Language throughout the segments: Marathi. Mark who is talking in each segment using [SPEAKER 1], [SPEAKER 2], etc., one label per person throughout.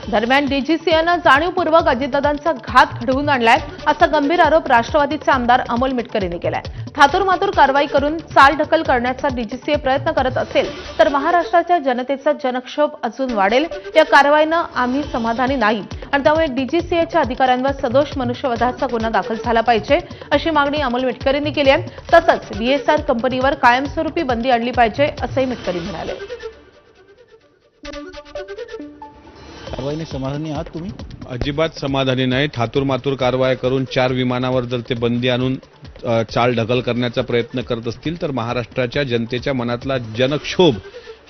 [SPEAKER 1] दरम्यान डीजीसीएनं जाणीवपूर्वक अजितदादांचा घात घडवून आणलाय असा गंभीर आरोप राष्ट्रवादीचे आमदार अमोल मिटकर यांनी केलाय। थातुरमातुर कारवाई करून चालढकल करण्याचा डीजीसीए प्रयत्न करत असेल तर महाराष्ट्राच्या जनतेचा जनक्षोभ अजून वाढेल। या कारवाईनं आम्ही समाधानी नाही आणि त्यामुळे डीजीसीएच्या अधिकाऱ्यांवर सदोष मनुष्यवधाचा गुन्हा दाखल झाला पाहिजे अशी मागणी अमोल मिटकर यांनी केली आहे। तसंच व्हीएसआर कंपनीवर कायमस्वरूपी बंदी आणली पाहिजे असंही मिटकर म्हणाले।
[SPEAKER 2] कारवाईने समाधानी आहात तुम्ही?
[SPEAKER 3] अजिबात समाधानी नाही। थातुरमातुर कारवाई करून 4 विमानावर जर ते बंदी आणून चाल ढकल करण्याचा प्रयत्न करत असतील तर महाराष्ट्राच्या जनतेच्या मनातला जनक्षोभ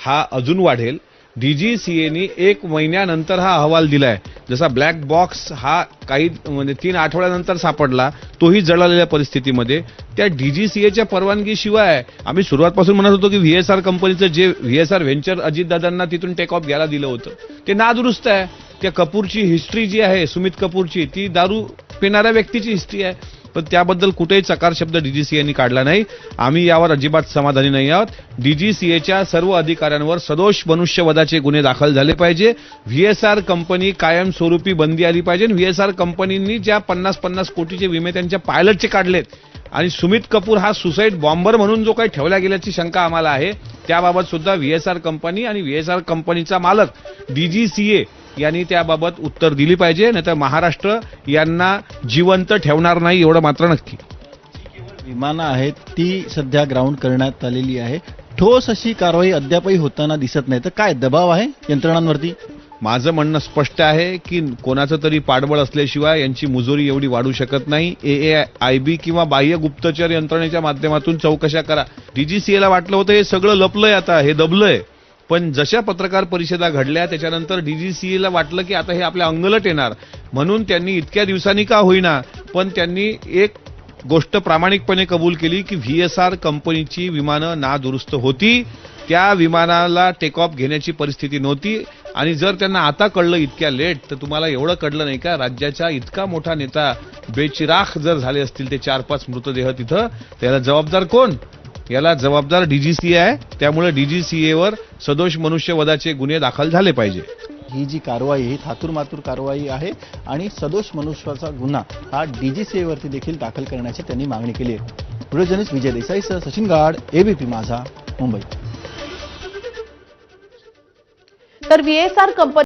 [SPEAKER 3] हा अजून वाढेल। डीजीसीएनी 1 महिन्यानंतर हा अहवाल दिलाय। जसा ब्लॅक बॉक्स हा काही म्हणजे 3 आठवड्यानंतर सापडला, तोही जळालेल्या परिस्थितीमध्ये त्या डीजीसीएच्या परवानगीशिवाय आम्ही सुरुवातपासून म्हणत होतो की व्हीएसआर कंपनीचं जे व्हीएसआर व्हेंचर अजितदादांना तिथून टेक ऑफ घ्यायला दिलं होतं ते नादुरुस्त आहे। त्या कपूरची हिस्ट्री जी आहे, सुमित कपूरची, ती दारू पिणाऱ्या व्यक्तीची हिस्ट्री आहे, पण त्याबद्दल कुठेही चकार शब्द डीजीसीएनी काढला नाही। आम्ही यावर अजिबात समाधानी नाही आहोत। डीजीसीएच्या सर्व अधिकाऱ्यांवर सदोष मनुष्यवधाचे गुन्हे दाखल झाले पाहिजे। व्हीएसआर कंपनी कायमस्वरूपी बंदी आली पाहिजे। व्हीएसआर कंपनींनी ज्या 50-50 कोटीचे विमे त्यांच्या पायलटचे काढलेत आणि सुमित कपूर हा सुसाईड बॉम्बर म्हणून जो काही ठेवला गेल्याची शंका आम्हाला आहे, त्याबाबत सुद्धा व्हीएसआर कंपनी आणि व्हीएसआर कंपनीचा मालक डीजीसीए यांनी त्याबाबत उत्तर दिली पाहिजे, नाहीतर महाराष्ट्र यांना जिवंत ठेवणार नाही एवढं मात्र नक्की।
[SPEAKER 2] विमानं आहेत ती सध्या ग्राउंड करण्यात आलेली आहे, ठोस अशी कारवाई अद्यापही होताना दिसत नाही, तर काय दबाव आहे यंत्रणांवरती?
[SPEAKER 3] माझं म्हणणं स्पष्ट आहे की कोणाचं तरी पाठबळ असल्याशिवाय यांची मुजोरी एवढी वाढू शकत नाही। AAIB किंवा बाह्य गुप्तचर यंत्रणेच्या माध्यमातून चौकशा करा। डीजीसीएला वाटलं होतं हे सगळं लपलंय, आता हे दबलंय, पण जशा पत्रकार परिषदा घडल्या त्याच्यानंतर डीजीसीएला वाटलं की आता हे आपल्या अंगलट येणार, म्हणून त्यांनी इतक्या दिवसांनी का होईना पण त्यांनी एक गोष्ट प्रामाणिकपणे कबूल केली की व्हीएसआर कंपनीची विमानं नादुरुस्त होती, त्या विमानाला टेक ऑफ घेण्याची परिस्थिती नव्हती। आणि जर त्यांना आता कळलं इतक्या लेट, तर तुम्हाला एवढं कळलं नाही का राज्याचा इतका मोठा नेता बेचिराख जर झाले असतील ते 4-5 मृतदेह तिथं, त्याला जबाबदार कोण? याला जबाबदार डीजीसीए आहे। त्यामुळे डीजीसीएवर सदोष मनुष्यवधाचे गुन्हे दाखल झाले पाहिजे।
[SPEAKER 2] ही जी कारवाई ही थातुरमातुर कारवाई आहे आणि सदोष मनुष्याचा गुन्हा हा डीजीसीएवरती देखील दाखल करण्याची त्यांनी मागणी केली आहे। व्हिडिओ जर्नलिस्ट विजय देसाईसह सचिन गाड, एबीपी माझा, मुंबई।
[SPEAKER 1] तर व्हीएसआर कंपनी